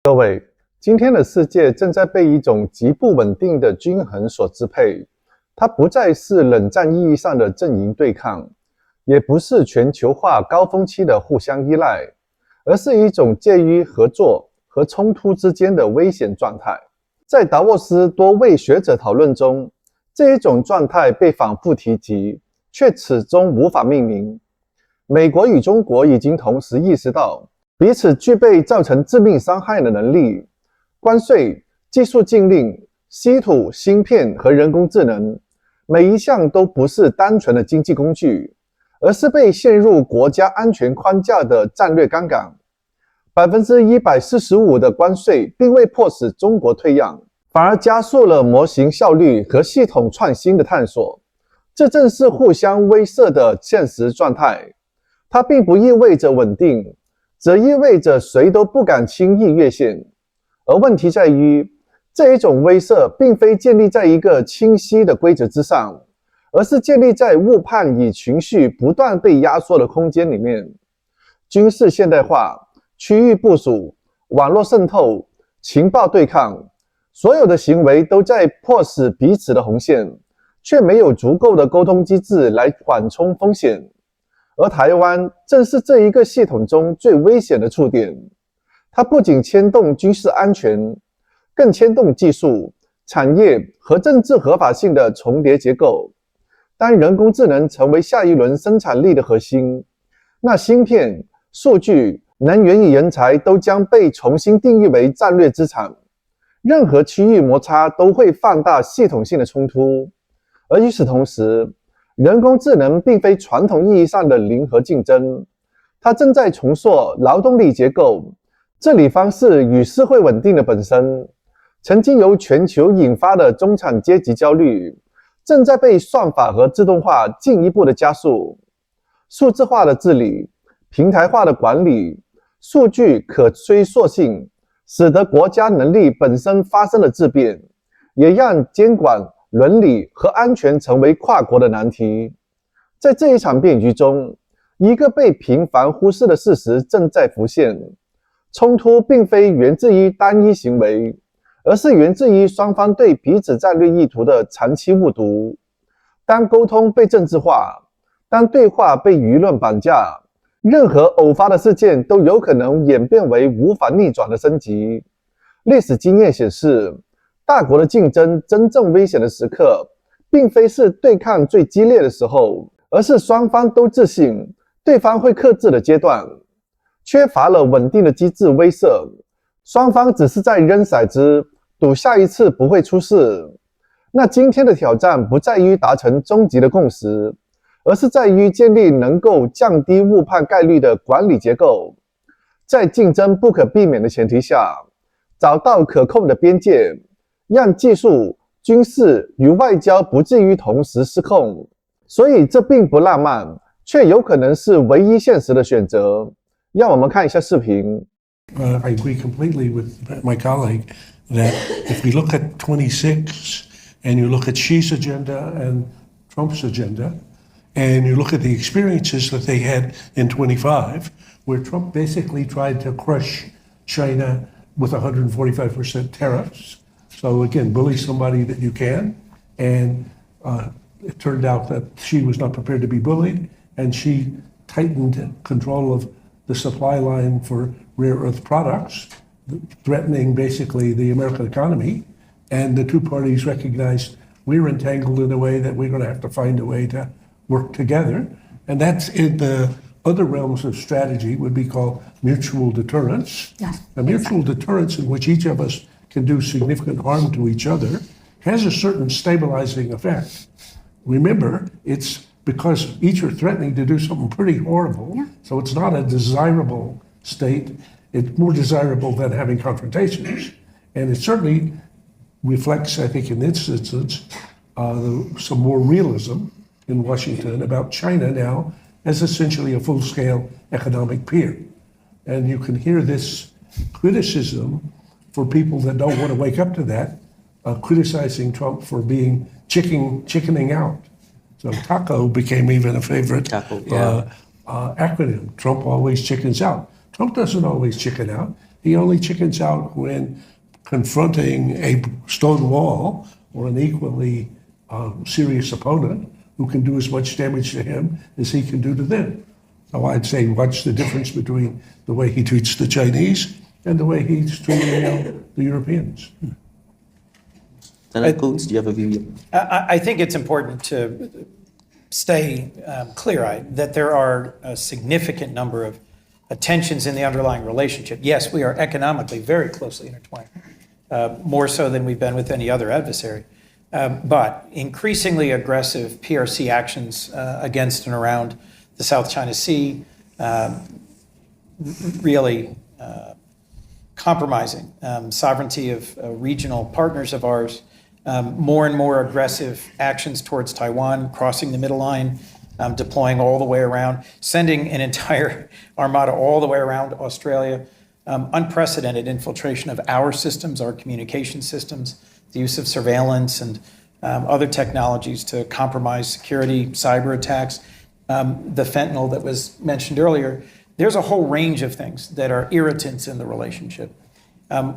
各位，今天的世界正在被一种极不稳定的均衡所支配，它不再是冷战意义上的阵营对抗，也不是全球化高峰期的互相依赖，而是一种介于合作和冲突之间的危险状态。在达沃斯多位学者讨论中，这一种状态被反复提及，却始终无法命名。美国与中国已经同时意识到彼此具备造成致命伤害的能力，关税、技术禁令、稀土、芯片和人工智能，每一项都不是单纯的经济工具，而是被陷入国家安全框架的战略杠杆。145%的关税并未迫使中国退让，反而加速了模型效率和系统创新的探索。这正是互相威慑的现实状态。它并不意味着稳定，则意味着谁都不敢轻易越线。而问题在于，这一种威慑并非建立在一个清晰的规则之上，而是建立在误判与情绪不断被压缩的空间里面。军事现代化、区域部署、网络渗透、情报对抗，所有的行为都在迫使彼此的红线，却没有足够的沟通机制来缓冲风险。而台湾正是这一个系统中最危险的触点，它不仅牵动军事安全，更牵动技术、产业和政治合法性的重叠结构。当人工智能成为下一轮生产力的核心，那芯片、数据、能源与人才都将被重新定义为战略资产。任何区域摩擦都会放大系统性的冲突。而与此同时，人工智能并非传统意义上的零和竞争，它正在重塑劳动力结构，治理方式与社会稳定的本身。曾经由全球引发的中产阶级焦虑，正在被算法和自动化进一步的加速。数字化的治理、平台化的管理、数据可追溯性，使得国家能力本身发生了质变，也让监管、伦理和安全成为跨国的难题。在这一场变局中，一个被频繁忽视的事实正在浮现：冲突并非源自于单一行为，而是源自于双方对彼此战略意图的长期误读。当沟通被政治化，当对话被舆论绑架，任何偶发的事件都有可能演变为无法逆转的升级。历史经验显示，大国的竞争真正危险的时刻，并非是对抗最激烈的时候，而是双方都自信对方会克制的阶段。缺乏了稳定的机制威慑，双方只是在扔骰子，赌下一次不会出事。那今天的挑战不在于达成终极的共识，而是在于建立能够降低误判概率的管理结构。在竞争不可避免的前提下，找到可控的边界，让技术、军事与外交不至于同时失控。所以这并不浪漫，却有可能是唯一现实的选择。让我们看一下视频。I agree completely with my colleague that if we look at 26 and you look at Xi's agenda and Trump's agenda, and you look at the experiences that they had in 25, where Trump basically tried to crush China with 145% tariffs. So again, bully somebody that you can. And it turned out that Xi was not prepared to be bullied, and Xi tightened control of the supply line for rare earth products, threatening basically the American economy. And the two parties recognized we're entangled in a way that we're going to have to find a way to work together. And that's in the other realms of strategy would be called mutual deterrence. Yes, a mutual deterrence in which each of us can do significant harm to each other has a certain stabilizing effect. Remember, it's because each are threatening to do something pretty horrible. Yeah. So it's not a desirable state. It's more desirable than having confrontations. And it certainly reflects, I think, in this instance, some more realism in Washington about China now as essentially a full-scale economic peer. And you can hear this criticism for people that don't want to wake up to that, criticizing Trump for being chickening out. So TACO became even a favorite acronym. Trump always chickens out. Trump doesn't always chicken out. He only chickens out when confronting a stone wall or an equally serious opponent who can do as much damage to him as he can do to them. So I'd say what's the difference between the way he treats the Chinese and the way he's treating the Europeans? Senator Coons, do you have a view? I think it's important to stay clear-eyed that there are a significant number of tensions in the underlying relationship. Yes, we are economically very closely intertwined, more so than we've been with any other adversary. But increasingly aggressive PRC actions against and around the South China Sea, really compromising sovereignty of regional partners of ours, more and more aggressive actions towards Taiwan, crossing the middle line, deploying all the way around, sending an entire armada all the way around Australia, unprecedented infiltration of our systems, our communication systems, the use of surveillance and other technologies to compromise security, cyber attacks, the fentanyl that was mentioned earlier. There's a whole range of things that are irritants in the relationship.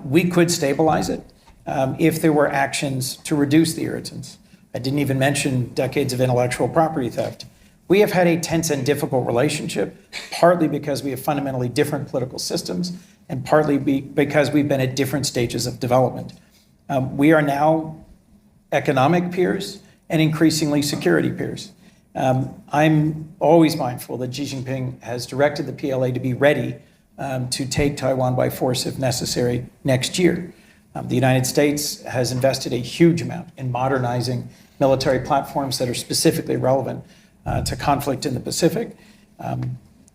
We could stabilize it if there were actions to reduce the irritants. I didn't even mention decades of intellectual property theft. We have had a tense and difficult relationship, partly because we have fundamentally different political systems, and partly because we've been at different stages of development. We are now economic peers and increasingly security peers. I'm always mindful that Xi Jinping has directed the PLA to be ready to take Taiwan by force if necessary next year. The United States has invested a huge amount in modernizing military platforms that are specifically relevant to conflict in the Pacific.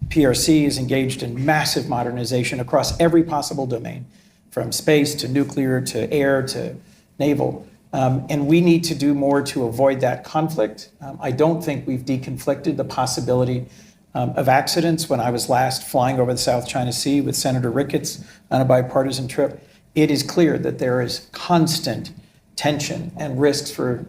PRC is engaged in massive modernization across every possible domain, from space to nuclear to air to naval. And we need to do more to avoid that conflict. I don't think we've deconflicted the possibility of accidents. When I was last flying over the South China Sea with Senator Ricketts on a bipartisan trip, it is clear that there is constant tension and risks for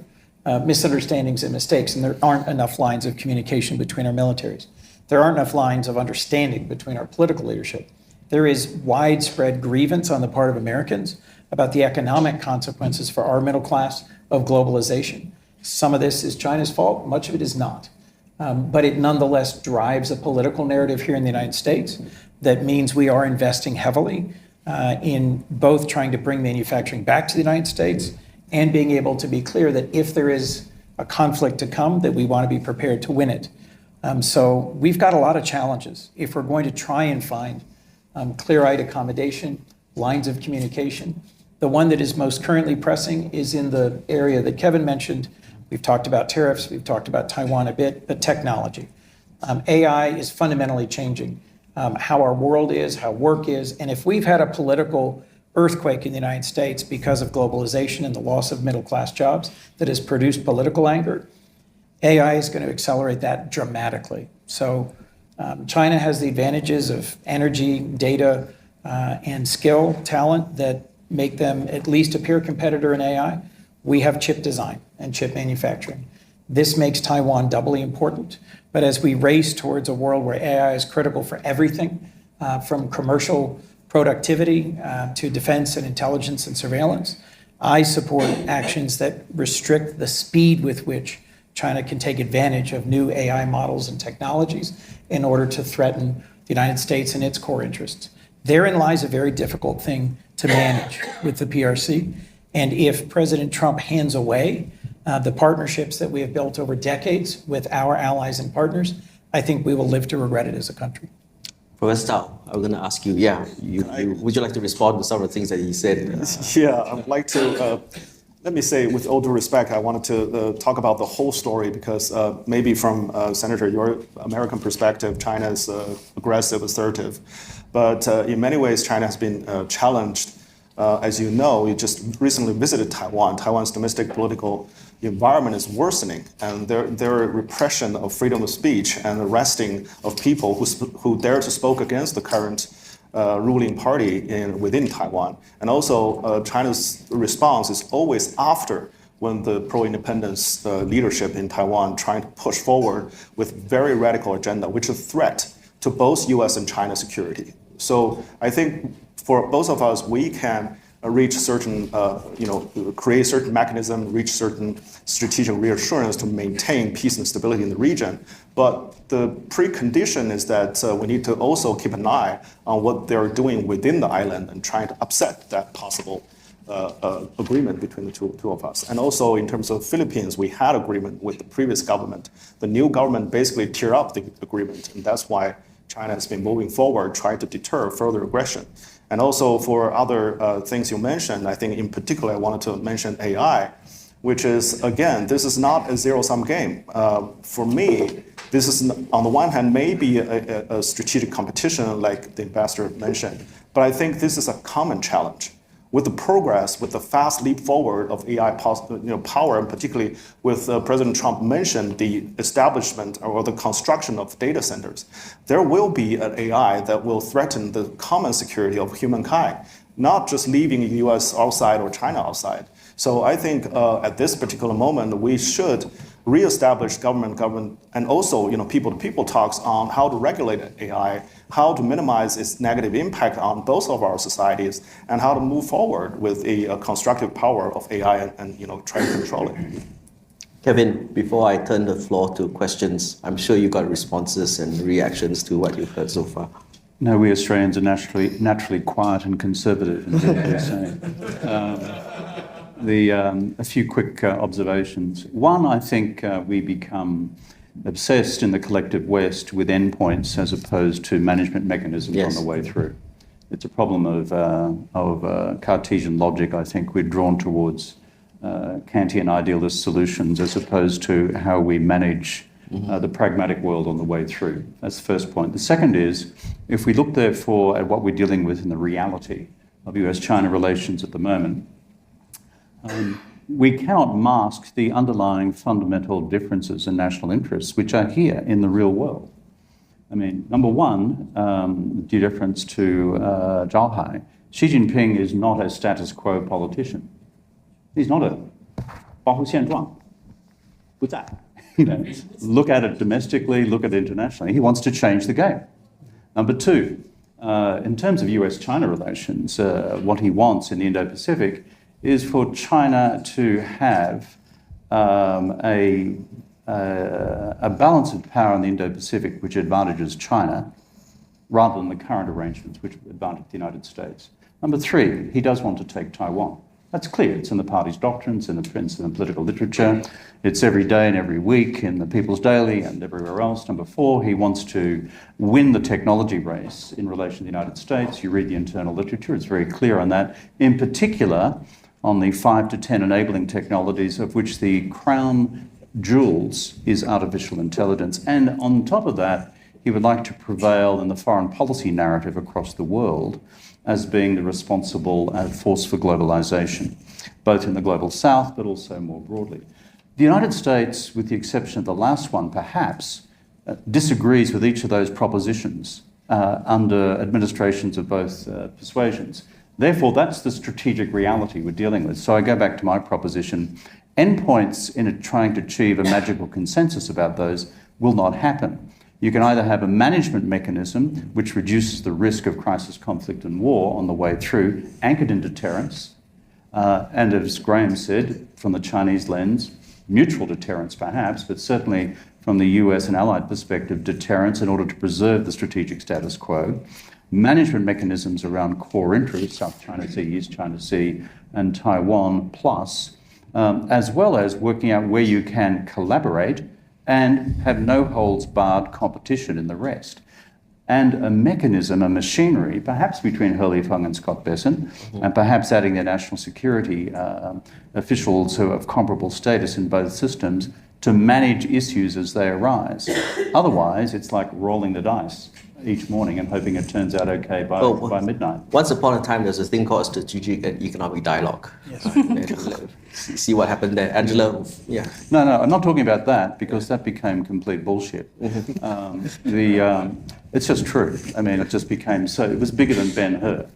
misunderstandings and mistakes, and there aren't enough lines of communication between our militaries. There aren't enough lines of understanding between our political leadership. There is widespread grievance on the part of Americans about the economic consequences for our middle class of globalization. Some of this is China's fault, much of it is not. But it nonetheless drives a political narrative here in the United States that means we are investing heavily in both trying to bring manufacturing back to the United States and being able to be clear that if there is a conflict to come, that we want to be prepared to win it. So we've got a lot of challenges. If we're going to try and find clear-eyed accommodation, lines of communication, the one that is most currently pressing is in the area that Kevin mentioned. We've talked about tariffs, we've talked about Taiwan a bit, but technology. AI is fundamentally changing how our world is, how work is, and if we've had a political earthquake in the United States because of globalization and the loss of middle-class jobs that has produced political anger, AI is going to accelerate that dramatically. So China has the advantages of energy, data, and skill, talent that make them at least a peer competitor in AI. We have chip design and chip manufacturing. This makes Taiwan doubly important. But as we race towards a world where AI is critical for everything, from commercial productivity to defense and intelligence and surveillance, I support actions that restrict the speed with which China can take advantage of new AI models and technologies in order to threaten the United States and its core interests. Therein lies a very difficult thing to manage with the PRC. And if President Trump hands away the partnerships that we have built over decades with our allies and partners, I think we will live to regret it as a country. Professor Tao, I was going to ask you, would you like to respond to some of the things that he said? Yeah, I'd like to, let me say, with all due respect, I wanted to talk about the whole story because maybe from, Senator, your American perspective, China is aggressive, assertive. But in many ways, China has been challenged. As you know, you just recently visited Taiwan. Taiwan's domestic political environment is worsening, and their repression of freedom of speech and arresting of people who dare to speak against the current ruling party within Taiwan. And also, China's response is always after when the pro-independence leadership in Taiwan trying to push forward with very radical agenda, which is a threat to both U.S. and China security. So I think for both of us, we can reach certain, create certain mechanism, reach certain strategic reassurance to maintain peace and stability in the region. But the precondition is that we need to also keep an eye on what they're doing within the island and trying to upset that possible agreement between the two of us. And also in terms of Philippines, we had agreement with the previous government. The new government basically tear up the agreement, and that's why China has been moving forward, trying to deter further aggression. And also for other things you mentioned, I think in particular I wanted to mention AI, which is, again, this is not a zero-sum game. For me, this is, on the one hand, maybe a strategic competition like the ambassador mentioned, but I think this is a common challenge. With the progress, with the fast leap forward of AI power, and particularly with President Trump mentioned the establishment or the construction of data centers, there will be an AI that will threaten the common security of humankind, not just leaving the US outside or China outside. So I think at this particular moment, we should reestablish government, and also people-to-people talks on how to regulate AI, how to minimize its negative impact on both of our societies, and how to move forward with a constructive power of AI and try to control it. Kevin, before I turn the floor to questions, I'm sure you got responses and reactions to what you've heard so far. No, we Australians are naturally quiet and conservative in what we're saying. A few quick observations. One, I think we become obsessed in the collective West with endpoints as opposed to management mechanisms on the way through. It's a problem of Cartesian logic. I think we're drawn towards Kantian idealist solutions as opposed to how we manage the pragmatic world on the way through. That's the first point. The second is, if we look therefore at what we're dealing with in the reality of US-China relations at the moment, we cannot mask the underlying fundamental differences in national interests which are here in the real world. I mean, number one, due deference to Zhao Hai, Xi Jinping is not a status quo politician. He's not a 保护现状，不在. Look at it domestically, look at it internationally. He wants to change the game. Number two, in terms of US-China relations, what he wants in the Indo-Pacific is for China to have a balance of power in the Indo-Pacific which advantages China rather than the current arrangements which advantage the United States. Number three, he does want to take Taiwan. That's clear. It's in the party's doctrines, in the political literature. It's every day and every week in the People's Daily and everywhere else. Number four, he wants to win the technology race in relation to the United States. You read the internal literature, it's very clear on that. In particular, on the 5 to 10 enabling technologies, of which the crown jewels is artificial intelligence. And on top of that, he would like to prevail in the foreign policy narrative across the world as being the responsible force for globalization, both in the global south, but also more broadly. The United States, with the exception of the last one, perhaps, disagrees with each of those propositions under administrations of both persuasions. Therefore, that's the strategic reality we're dealing with. So I go back to my proposition. Endpoints in trying to achieve a magical consensus about those will not happen. You can either have a management mechanism which reduces the risk of crisis, conflict and war on the way through, anchored in deterrence, and as Graham said, from the Chinese lens, mutual deterrence perhaps, but certainly from the US and allied perspective, deterrence in order to preserve the strategic status quo. Management mechanisms around core interests, South China Sea, East China Sea, and Taiwan plus, as well as working out where you can collaborate and have no holds barred competition in the rest. And a mechanism, a machinery, perhaps between He Lifeng and Scott Bessent, and perhaps adding their national security officials who have comparable status in both systems to manage issues as they arise. Otherwise, it's like rolling the dice each morning and hoping it turns out okay by midnight. Once upon a time, there's a thing called strategic and economic dialogue. Yes. See what happened there. Angela, yeah. No, I'm not talking about that because that became complete bullshit. It's just true. I mean, it just became so, it was bigger than Ben-Hur.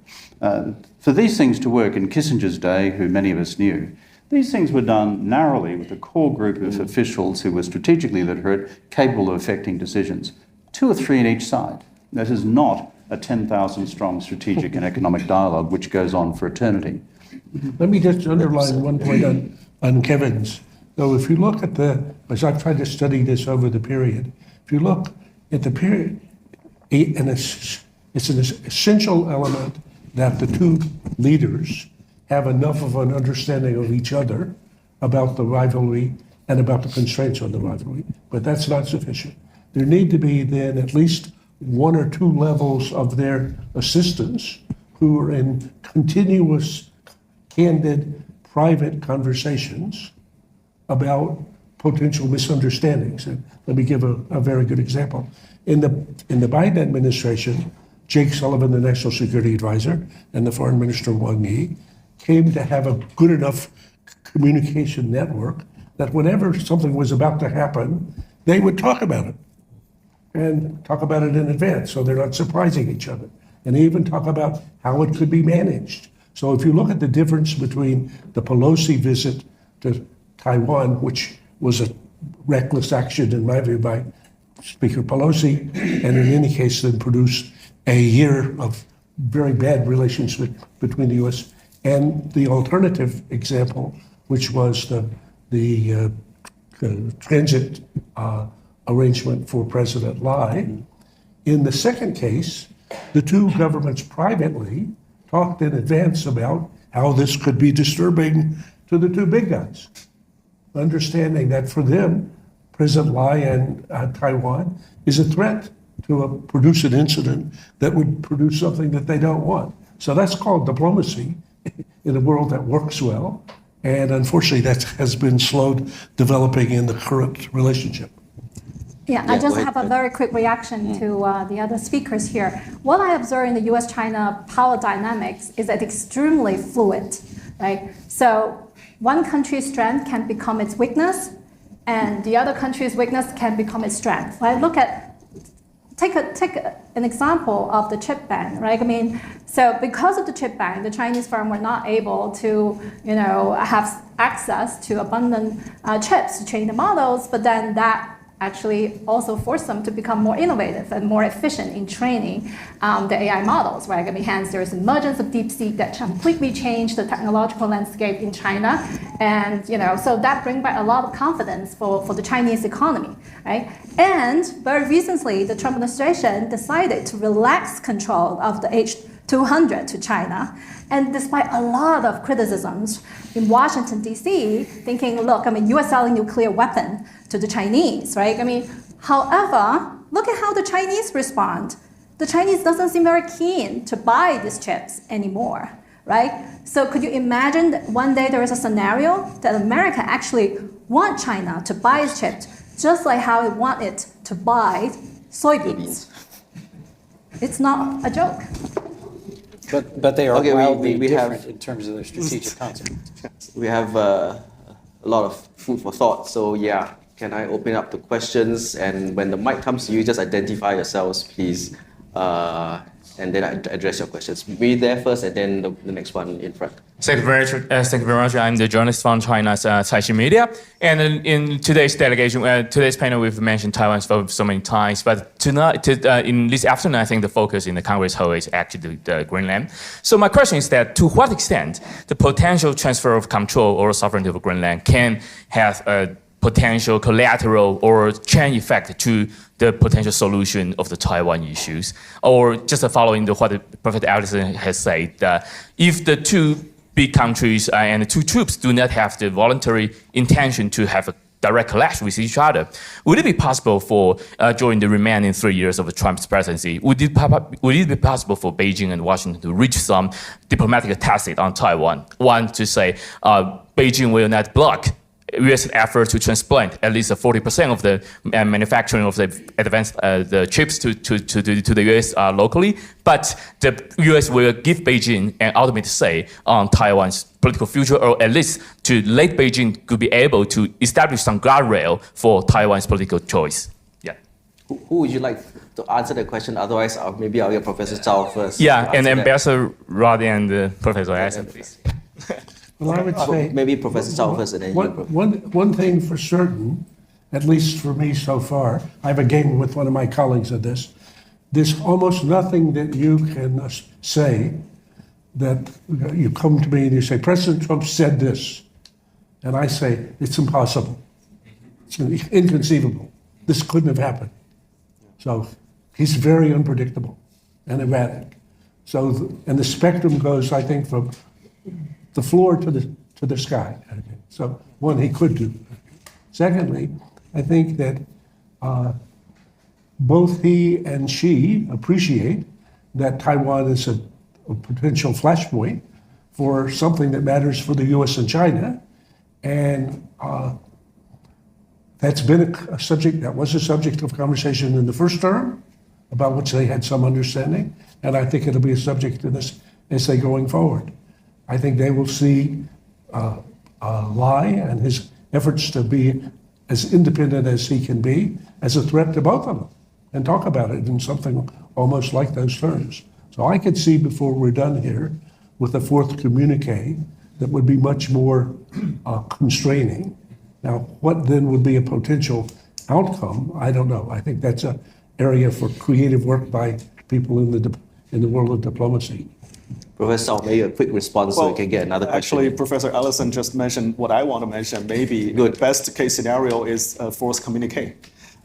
For these things to work in Kissinger's day, who many of us knew, these things were done narrowly with a core group of officials who were strategically literate, capable of affecting decisions. 2 or 3 on each side. That is not a 10,000 strong strategic and economic dialogue which goes on for eternity. Let me just underline one point on Kevin's. So if you look at as I've tried to study this over the period, if you look at the period, and it's an essential element that the two leaders have enough of an understanding of each other about the rivalry and about the constraints on the rivalry, but that's not sufficient. There need to be then at least one or two levels of their assistants who are in continuous, candid, private conversations about potential misunderstandings. And let me give a very good example. In the Biden administration, Jake Sullivan, the National Security Advisor, and the Foreign Minister Wang Yi came to have a good enough communication network that whenever something was about to happen, they would talk about it and talk about it in advance so they're not surprising each other, and even talk about how it could be managed. So if you look at the difference between the Pelosi visit to Taiwan, which was a reckless action in my view by Speaker Pelosi, and in any case then produced a year of very bad relations between the U.S., and the alternative example, which was the transit arrangement for President Lai. In the second case, the two governments privately talked in advance about how this could be disturbing to the two big guys, understanding that for them, President Lai and Taiwan is a threat to produce an incident that would produce something that they don't want. So that's called diplomacy in a world that works well. And unfortunately, that has been slowed developing in the current relationship. Yeah, I just have a very quick reaction to the other speakers here. What I observe in the US-China power dynamics is that extremely fluid, right? So one country's strength can become its weakness, and the other country's weakness can become its strength. Right? Take an example of the chip ban, right? I mean, so because of the chip ban, the Chinese firm were not able to, have access to abundant chips to train the models, but then that actually also forced them to become more innovative and more efficient in training the AI models, right? I mean, hence there's emergence of DeepSeek that completely changed the technological landscape in China, and so that brings back a lot of confidence for the Chinese economy, right? And very recently, the Trump administration decided to relax control of the H-200 to China, and despite a lot of criticisms in Washington, D.C., thinking, look, I mean, you are selling nuclear weapon to the Chinese, right? I mean, however, look at how the Chinese respond. The Chinese doesn't seem very keen to buy these chips anymore, right? So could you imagine that one day there is a scenario that America actually want China to buy its chips, just like how it want it to buy soybeans? It's not a joke. But they are wildly we different have, in terms of their strategic consequences. We have a lot of food for thought. So yeah, can I open up to questions? And when the mic comes to you, just identify yourselves, please. And then I address your questions. Me there first, and then the next one in front. Thank you very much. I'm the journalist from China's Caixin Media. And in today's delegation, today's panel, we've mentioned Taiwan so many times. But tonight, in this afternoon, I think the focus in the Congress hall is actually the Greenland. So my question is that to what extent the potential transfer of control or sovereignty of Greenland can have a potential collateral or chain effect to the potential solution of the Taiwan issues? Or just following what Professor Allison has said, if the two big countries and the two troops do not have the voluntary intention to have a direct clash with each other, would it be possible for, during the remaining 3 years of Trump's presidency, would it be possible for Beijing and Washington to reach some diplomatic tacit on Taiwan? One, to say Beijing will not block U.S. effort to transplant at least 40% of the manufacturing of the advanced the chips to the U.S. Locally, but the U.S. will give Beijing an ultimate say on Taiwan's political future, or at least to let Beijing could be able to establish some guardrail for Taiwan's political choice. Yeah. Who would you like to answer the question? Otherwise, maybe I'll get Professor Zhao first. Yeah, and Ambassador Rod and Professor Allison, please. Well, I would say maybe Professor Zhao first, and then one thing for certain, at least for me so far, I have a game with one of my colleagues on this. there's almost nothing that you can say that you come to me and you say, President Trump said this. And I say, it's impossible. It's inconceivable. This couldn't have happened. So he's very unpredictable and erratic. So, and the spectrum goes, I think, from the floor to the sky. So one, he could do. Secondly, I think that both he and she appreciate that Taiwan is a potential flashpoint for something that matters for the U.S. and China. And that's been a subject, that was a subject of conversation in the first term, about which they had some understanding. And I think it'll be a subject in this essay going forward. I think they will see Lai and his efforts to be as independent as he can be as a threat to both of them, and talk about it in something almost like those terms. So I could see before we're done here with a fourth communique that would be much more constraining. Now, what then would be a potential outcome? I don't know. I think that's an area for creative work by people in the world of diplomacy. Professor, maybe a quick response so we can get another question. Actually, Professor Ellison just mentioned what I want to mention. Maybe the best case scenario is a forced communique.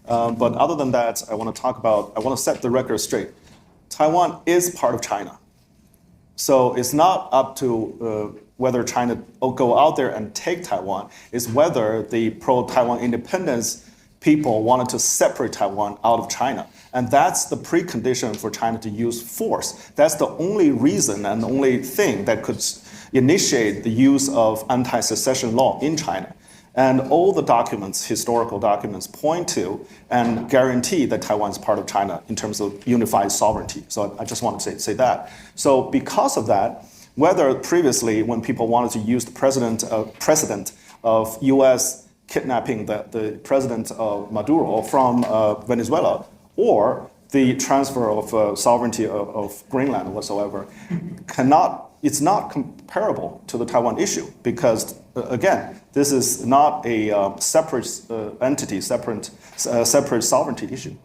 But other than that, I want to set the record straight. Taiwan is part of China. So it's not up to whether China will go out there and take Taiwan. It's whether the pro-Taiwan independence people wanted to separate Taiwan out of China. And that's the precondition for China to use force. That's the only reason and the only thing that could initiate the use of anti-secession law in China. And all the documents, historical documents, point to and guarantee that Taiwan is part of China in terms of unified sovereignty. So I just want to say that. So because of that, whether previously when people wanted to use the precedent of U.S. kidnapping the president of Maduro from Venezuela, or the transfer of sovereignty of Greenland whatsoever, it's not comparable to the Taiwan issue because, again, this is not a separate entity, separate sovereignty issue.